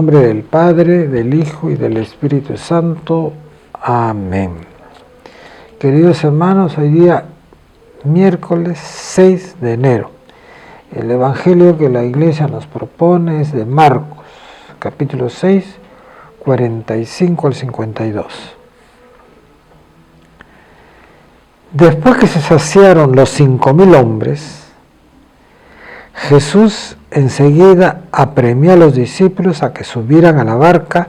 nombre del Padre, del Hijo y del Espíritu Santo. Amén. Queridos hermanos, hoy día miércoles 6 de enero. El Evangelio que la Iglesia nos propone es de Marcos, capítulo 6, 45 al 52. Después que se saciaron los 5.000 hombres, Jesús enseguida apremió a los discípulos a que subieran a la barca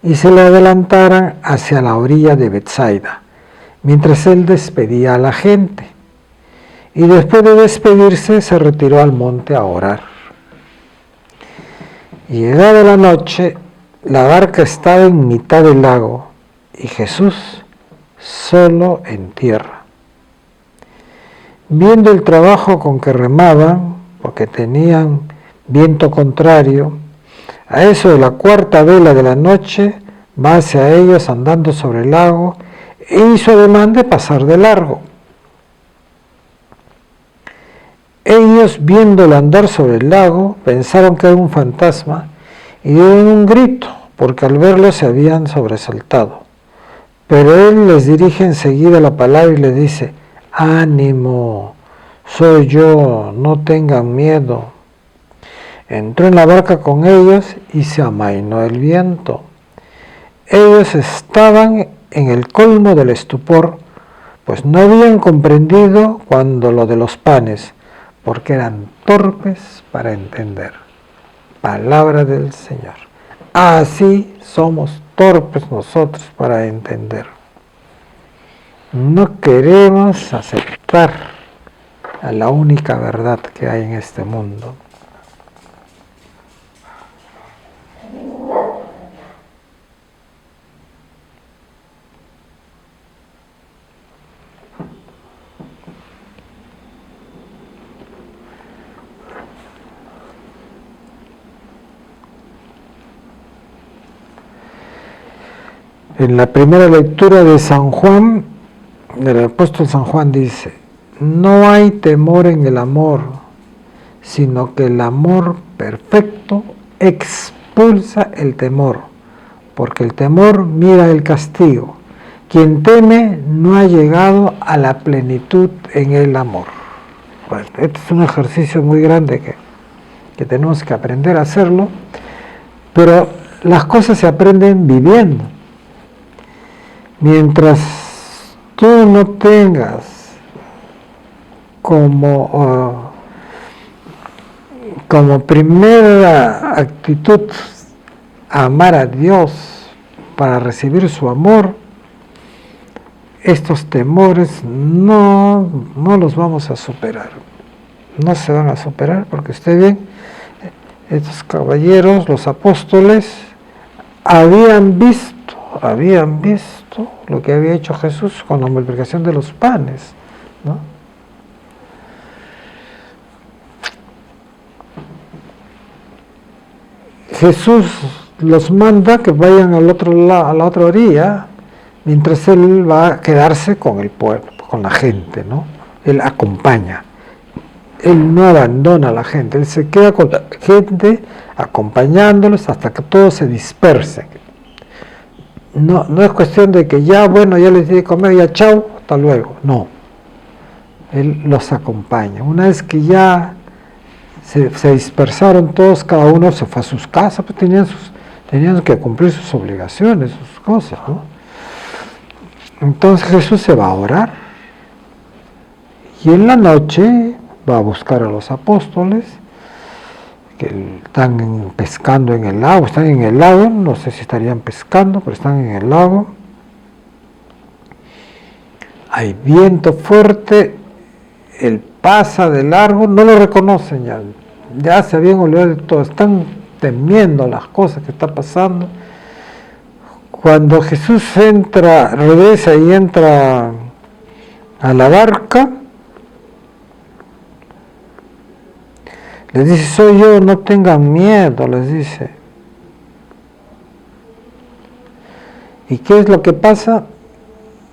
y se le adelantaran hacia la orilla de Betsaida, mientras él despedía a la gente. Y después de despedirse se retiró al monte a orar. Y llegada la noche, la barca estaba en mitad del lago y Jesús solo en tierra. Viendo el trabajo con que remaban, porque tenían viento contrario, a eso de la cuarta vela de la noche va hacia ellos andando sobre el lago e hizo ademán de pasar de largo. Ellos, viéndolo andar sobre el lago, pensaron que era un fantasma y dieron un grito, porque al verlo se habían sobresaltado. Pero él les dirige enseguida la palabra y les dice: ánimo, soy yo, no tengan miedo. Entró en la barca con ellos y se amainó el viento. Ellos estaban en el colmo del estupor, pues no habían comprendido cuando lo de los panes, porque eran torpes para entender. Palabra del Señor. Así somos torpes nosotros para entender. No queremos aceptar a la única verdad que hay en este mundo. En la primera lectura de San Juan, del apóstol San Juan dice: no hay temor en el amor, sino que el amor perfecto expulsa el temor, porque el temor mira el castigo. Quien teme no ha llegado a la plenitud en el amor. Bueno, este es un ejercicio muy grande que tenemos que aprender a hacerlo, pero las cosas se aprenden viviendo. Mientras tú no tengas como primera actitud amar a Dios para recibir su amor, estos temores no los vamos a superar. No se van a superar, porque usted ve, estos caballeros, los apóstoles, habían visto lo que había hecho Jesús con la multiplicación de los panes, ¿no? Jesús los manda que vayan al otro lado, a la otra orilla, mientras él va a quedarse con el pueblo, con la gente, ¿no? Él acompaña. Él no abandona a la gente, él se queda con la gente acompañándolos hasta que todos se dispersen. No es cuestión de que ya les di de comer, ya chao, hasta luego. No. Él los acompaña. Una vez que ya se dispersaron todos, cada uno se fue a sus casas, pues tenían que cumplir sus obligaciones, sus cosas, ¿no? Entonces Jesús se va a orar. Y en la noche va a buscar a los apóstoles, que están pescando en el lago, no sé si estarían pescando, pero están en el lago. Hay viento fuerte, él pasa de largo, no lo reconocen ya se habían olvidado de todo, están temiendo las cosas que están pasando. Cuando Jesús regresa y entra a la barca, les dice: soy yo, no tengan miedo, les dice. ¿Y qué es lo que pasa?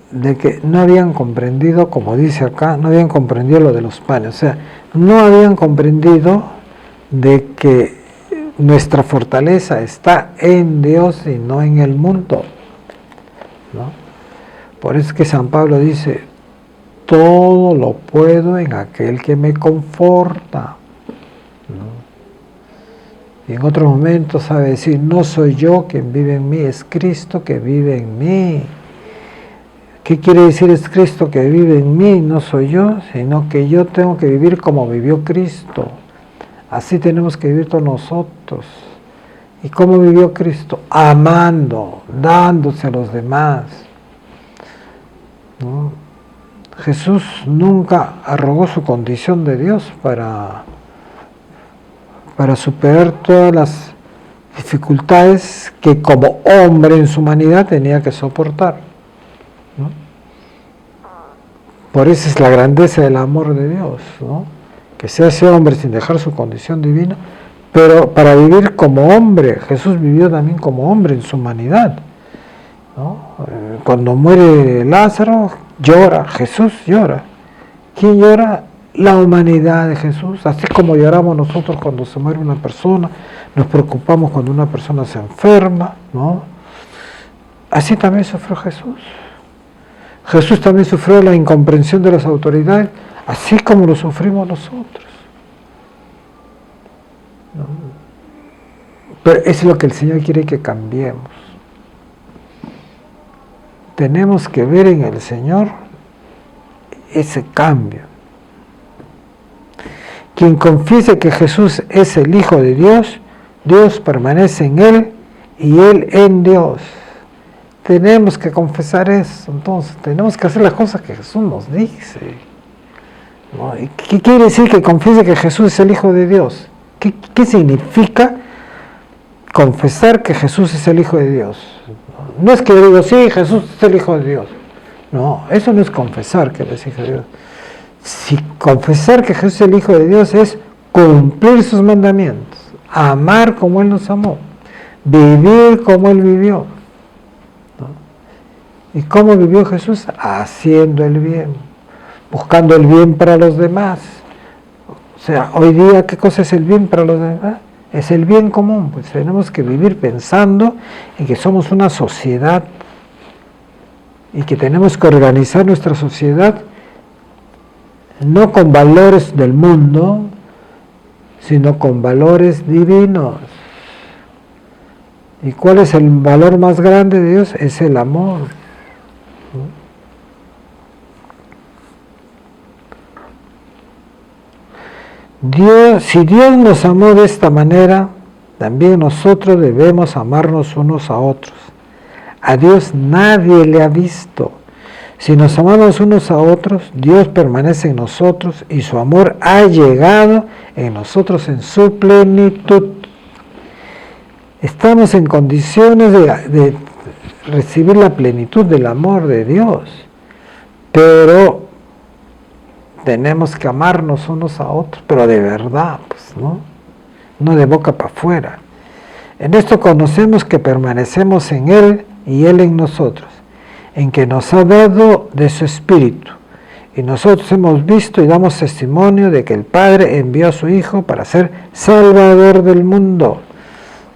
De que no habían comprendido, como dice acá, no habían comprendido lo de los panes. O sea, no habían comprendido de que nuestra fortaleza está en Dios y no en el mundo, ¿no? Por eso es que San Pablo dice, todo lo puedo en aquel que me conforta, ¿no? Y en otros momentos sabe decir, no soy yo quien vive en mí, es Cristo que vive en mí. ¿Qué quiere decir es Cristo que vive en mí? No soy yo, sino que yo tengo que vivir como vivió Cristo. Así tenemos que vivir todos nosotros. ¿Y cómo vivió Cristo? Amando, dándose a los demás, ¿no? Jesús nunca arrogó su condición de Dios para superar todas las dificultades que como hombre en su humanidad tenía que soportar, ¿no? Por eso es la grandeza del amor de Dios, ¿no? Que se hace hombre sin dejar su condición divina, pero para vivir como hombre. Jesús vivió también como hombre en su humanidad, ¿no? Cuando muere Lázaro, llora, Jesús llora. ¿Quién llora? La humanidad de Jesús, así como lloramos nosotros cuando se muere una persona, nos preocupamos cuando una persona se enferma, ¿no? Así también sufrió Jesús. Jesús también sufrió la incomprensión de las autoridades, así como lo sufrimos nosotros, ¿no? Pero eso es lo que el Señor quiere que cambiemos. Tenemos que ver en el Señor ese cambio. Quien confiese que Jesús es el Hijo de Dios, Dios permanece en Él y Él en Dios. Tenemos que confesar eso, entonces tenemos que hacer las cosas que Jesús nos dice, ¿no? ¿Y qué quiere decir que confiese que Jesús es el Hijo de Dios? ¿Qué significa confesar que Jesús es el Hijo de Dios? No es que yo digo, sí, Jesús es el Hijo de Dios. No, eso no es confesar que Él es Hijo de Dios. Si confesar que Jesús es el Hijo de Dios es cumplir sus mandamientos, amar como Él nos amó, vivir como Él vivió, ¿no? ¿Y cómo vivió Jesús? Haciendo el bien, buscando el bien para los demás. O sea, hoy día, ¿qué cosa es el bien para los demás? Es el bien común. Pues tenemos que vivir pensando en que somos una sociedad y que tenemos que organizar nuestra sociedad no con valores del mundo, sino con valores divinos. ¿Y cuál es el valor más grande de Dios? Es el amor, ¿no? Si Dios nos amó de esta manera, también nosotros debemos amarnos unos a otros. A Dios nadie le ha visto. Si nos amamos unos a otros, Dios permanece en nosotros y su amor ha llegado en nosotros en su plenitud. Estamos en condiciones de recibir la plenitud del amor de Dios, pero tenemos que amarnos unos a otros, pero de verdad, pues, no de boca para afuera. En esto conocemos que permanecemos en Él y Él en nosotros, en que nos ha dado de su Espíritu. Y nosotros hemos visto y damos testimonio de que el Padre envió a su Hijo para ser Salvador del mundo.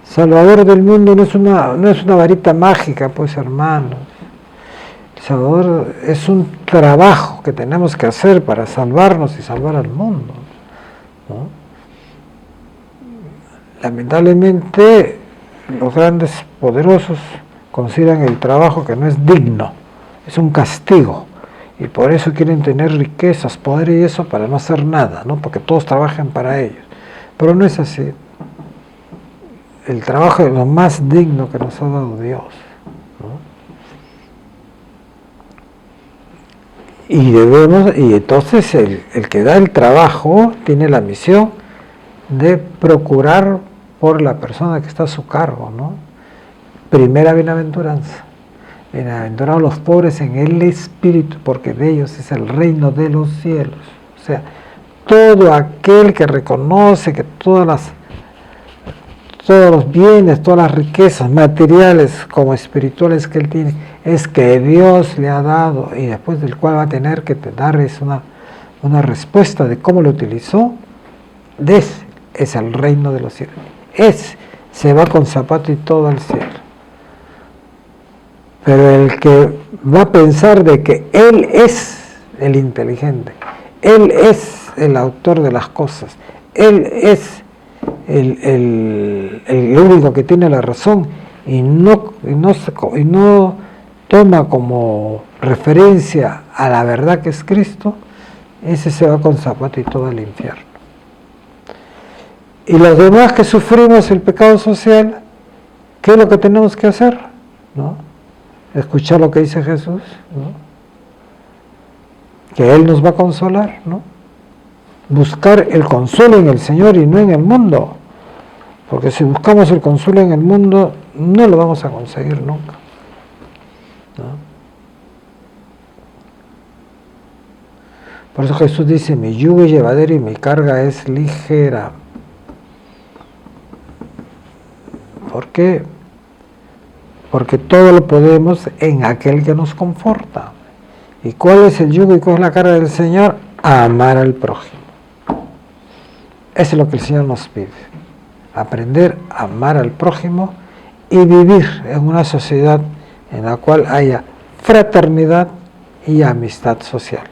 Salvador del mundo no es una varita mágica, pues, hermanos. El Salvador es un trabajo que tenemos que hacer para salvarnos y salvar al mundo, ¿no? Lamentablemente, los grandes poderosos consideran el trabajo que no es digno, es un castigo, y por eso quieren tener riquezas, poder y eso para no hacer nada, ¿no? Porque todos trabajan para ellos. Pero no es así. El trabajo es lo más digno que nos ha dado Dios, ¿no? Y entonces el que da el trabajo tiene la misión de procurar por la persona que está a su cargo, ¿no? Primera bienaventuranza. Bienaventurados los pobres en el espíritu, porque de ellos es el reino de los cielos. O sea, todo aquel que reconoce que todos los bienes, todas las riquezas materiales como espirituales que él tiene, es que Dios le ha dado y después del cual va a tener que darles una respuesta de cómo lo utilizó, de ese es el reino de los cielos. es, se va con zapato y todo al cielo. Pero el que va a pensar de que él es el inteligente, él es el autor de las cosas, él es el único que tiene la razón y no toma como referencia a la verdad que es Cristo, ese se va con zapato y todo al infierno. Y los demás que sufrimos el pecado social, ¿qué es lo que tenemos que hacer? ¿No? Escuchar lo que dice Jesús, ¿no? Que Él nos va a consolar, ¿no? Buscar el consuelo en el Señor y no en el mundo, porque si buscamos el consuelo en el mundo, no lo vamos a conseguir nunca, ¿no? Por eso Jesús dice, mi yugo es llevadero y mi carga es ligera. ¿Por qué? Porque todo lo podemos en aquel que nos conforta. ¿Y cuál es el yugo y cuál es la carga del Señor? Amar al prójimo. Eso es lo que el Señor nos pide. Aprender a amar al prójimo y vivir en una sociedad en la cual haya fraternidad y amistad social.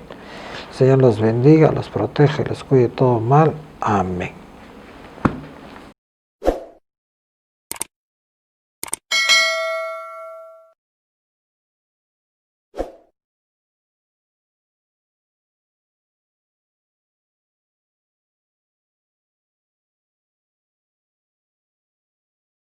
El Señor los bendiga, los protege, los cuide todo mal. Amén.